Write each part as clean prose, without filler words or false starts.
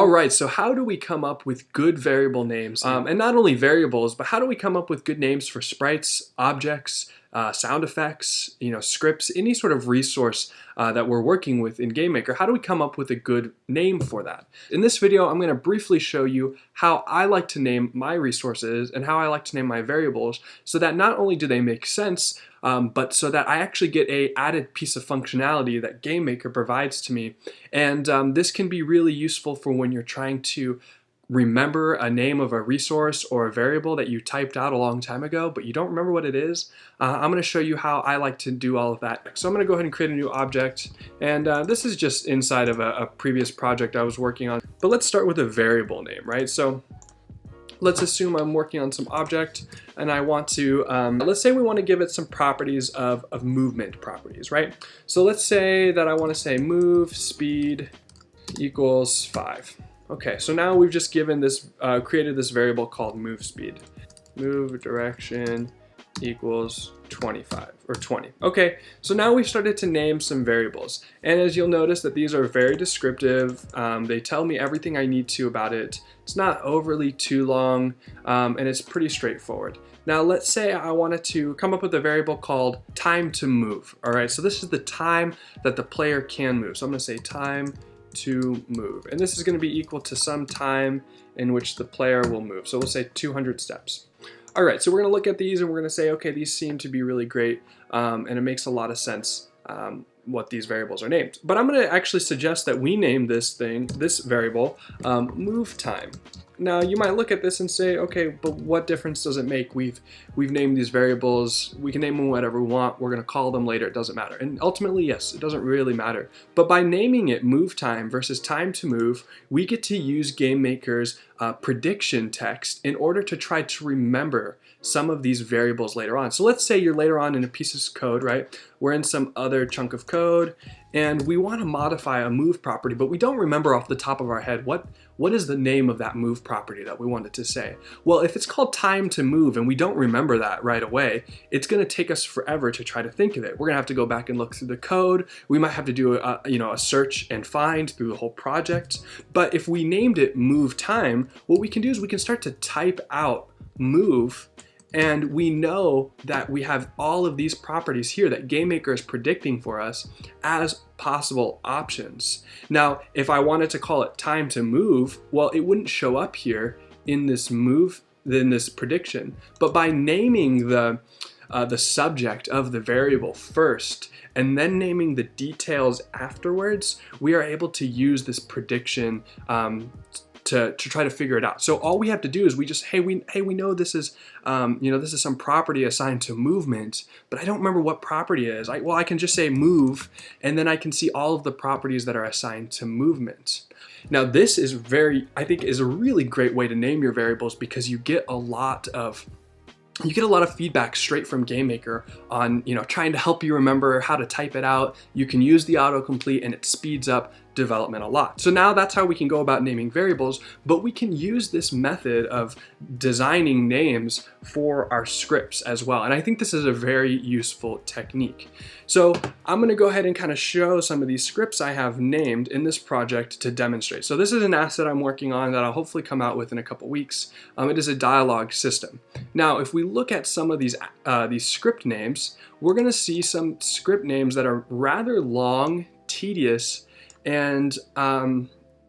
All right, so how do we come up with good variable names? And not only variables, but how do we come up with good names for sprites, objects, sound effects, scripts, any sort of resource that we're working with in GameMaker? How do we come up with a good name for that? In this video, I'm going to briefly show you how I like to name my resources and how I like to name my variables so that not only do they make sense, but so that I actually get a added piece of functionality that GameMaker provides to me. And this can be really useful for when you're trying to remember a name of a resource or a variable that you typed out a long time ago, but you don't remember what it is. I'm going to show you how I like to do all of that. So I'm going to go ahead and create a new object. And this is just inside of a previous project I was working on. But let's start with a variable name, right? So let's assume I'm working on some object and I want to, let's say we want to give it some properties of movement properties, right? So let's say that I want to say move speed equals 5. Okay, so now we've just given this, created this variable called move speed. Move direction equals 25 or 20. Okay, so now we've started to name some variables. And as you'll notice that these are very descriptive. They tell me everything I need to about it. It's not overly too long, and it's pretty straightforward. Now let's say I wanted to come up with a variable called time to move. All right, so this is the time that the player can move. So I'm gonna say time to move, and this is going to be equal to some time in which the player will move. So we'll say 200 steps. All right, so we're going to look at these and we're going to say, okay, these seem to be really great, and it makes a lot of sense what these variables are named. But I'm going to actually suggest that we name this variable, move time. Now you might look at this and say, okay, but what difference does it make? We've named these variables. We can name them whatever we want. We're going to call them later. It doesn't matter. And ultimately, yes, it doesn't really matter. But by naming it move time versus time to move, we get to use GameMaker's prediction text in order to try to remember some of these variables later on. So let's say you're later on in a piece of code, right? We're in some other chunk of code and we want to modify a move property, but we don't remember off the top of our head what is the name of that move property that we wanted to say. Well, if it's called time to move and we don't remember that right away, it's going to take us forever to try to think of it. We're going to have to go back and look through the code. We might have to do a search and find through the whole project. But if we named it move time, what we can do is we can start to type out move, and we know that we have all of these properties here that GameMaker is predicting for us as possible options. Now, if I wanted to call it time to move, well, it wouldn't show up here in this prediction. But by naming the subject of the variable first and then naming the details afterwards, we are able to use this prediction to try to figure it out. So all we have to do is we just, we know this is this is some property assigned to movement, but I don't remember what property it is. I can just say move, and then I can see all of the properties that are assigned to movement. Now this is I think is a really great way to name your variables because you get a lot of feedback straight from GameMaker on trying to help you remember how to type it out. You can use the autocomplete and it speeds up development a lot. So now that's how we can go about naming variables, but we can use this method of designing names for our scripts as well. And I think this is a very useful technique. So I'm going to go ahead and kind of show some of these scripts I have named in this project to demonstrate. So this is an asset I'm working on that I'll hopefully come out with in a couple weeks. It is a dialogue system. Now, if we look at some of these script names, we're going to see some script names that are rather long, tedious, and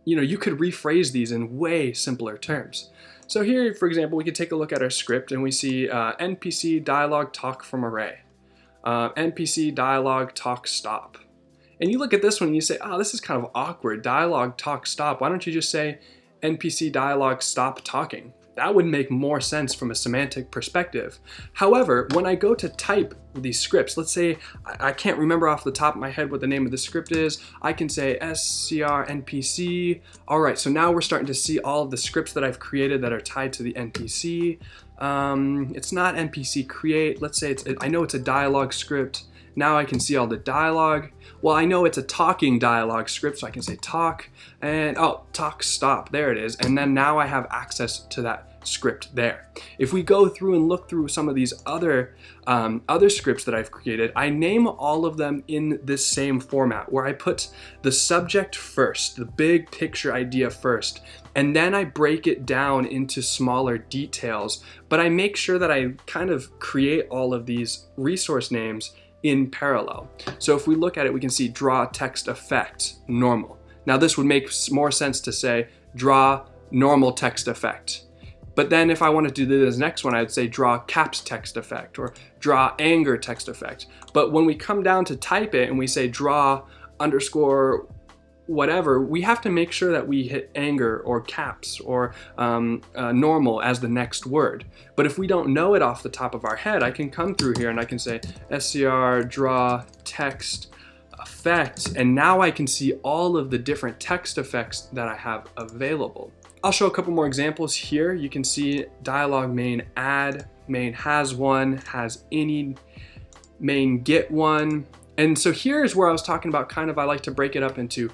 you could rephrase these in way simpler terms. So here, for example, we could take a look at our script and we see NPC dialog talk from array, NPC dialog talk stop. And you look at this one and you say, oh, this is kind of awkward. Dialog talk stop. Why don't you just say NPC dialog stop talking? That would make more sense from a semantic perspective. However, when I go to type these scripts, let's say I can't remember off the top of my head what the name of the script is. I can say scrnpc. All right, so now we're starting to see all of the scripts that I've created that are tied to the NPC. It's not NPC create. Let's say I know it's a dialogue script. Now I can see all the dialogue. Well, I know it's a talking dialogue script, so I can say talk, and oh, talk stop, there it is. And then now I have access to that script there. If we go through and look through some of these other scripts that I've created, I name all of them in this same format where I put the subject first, the big picture idea first, and then I break it down into smaller details, but I make sure that I kind of create all of these resource names in parallel. So if we look at it, we can see draw text effect, normal. Now this would make more sense to say draw normal text effect. But then if I wanted to do this next one, I'd say draw caps text effect or draw anger text effect. But when we come down to type it and we say draw underscore whatever, we have to make sure that we hit anger or caps or normal as the next word. But if we don't know it off the top of our head, I can come through here and I can say scr draw text effect, and now I can see all of the different text effects that I have available. I'll show a couple more examples here. You can see dialog main add, main has one, has any, main get one. And so here's where I was talking about I like to break it up into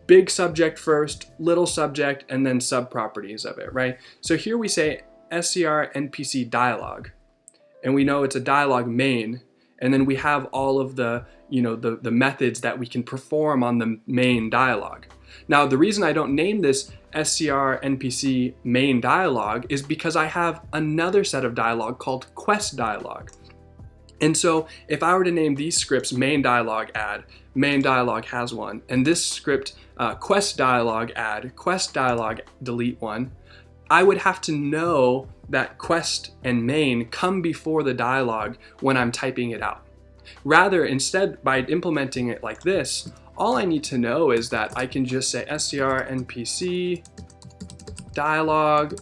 big subject first, little subject, and then sub-properties of it, right? So here we say scr npc dialog, and we know it's a dialog main, and then we have all of the the methods that we can perform on the main dialog. Now the reason I don't name this scr npc main dialog is because I have another set of dialog called quest dialog. And so if I were to name these scripts main dialog add, main dialog has one, and this script quest dialog add, quest dialog delete one, I would have to know that quest and main come before the dialog when I'm typing it out. Rather, instead, by implementing it like this, all I need to know is that I can just say scr npc dialog,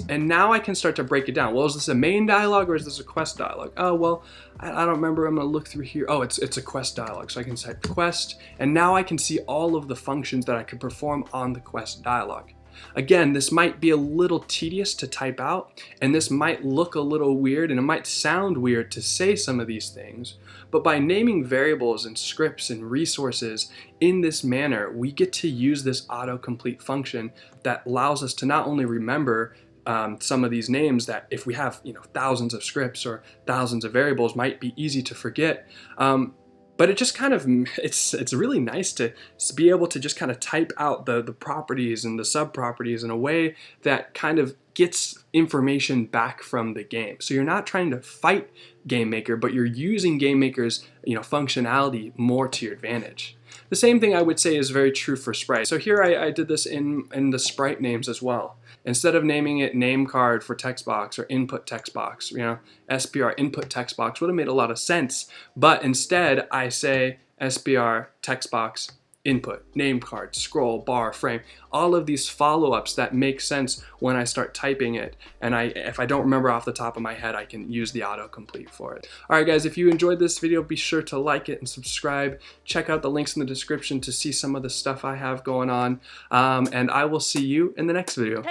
and now I can start to break it down. Well, is this a main dialog or is this a quest dialog? Oh, well, I don't remember. I'm gonna look through here. Oh, it's a quest dialog. So I can type quest, and now I can see all of the functions that I could perform on the quest dialog. Again, this might be a little tedious to type out, and this might look a little weird, and it might sound weird to say some of these things, but by naming variables and scripts and resources in this manner, we get to use this autocomplete function that allows us to not only remember some of these names that if we have thousands of scripts or thousands of variables might be easy to forget, but it just it's really nice to be able to just kind of type out the properties and the sub-properties in a way that kind of gets information back from the game. So you're not trying to fight GameMaker, but you're using GameMaker's functionality more to your advantage. The same thing I would say is very true for sprites. So here I did this in the sprite names as well. Instead of naming it name card for text box or input text box, SPR input text box would have made a lot of sense. But instead I say SPR text box input, name card, scroll, bar, frame, all of these follow-ups that make sense when I start typing it. And if I don't remember off the top of my head, I can use the autocomplete for it. All right, guys, if you enjoyed this video, be sure to like it and subscribe. Check out the links in the description to see some of the stuff I have going on. And I will see you in the next video.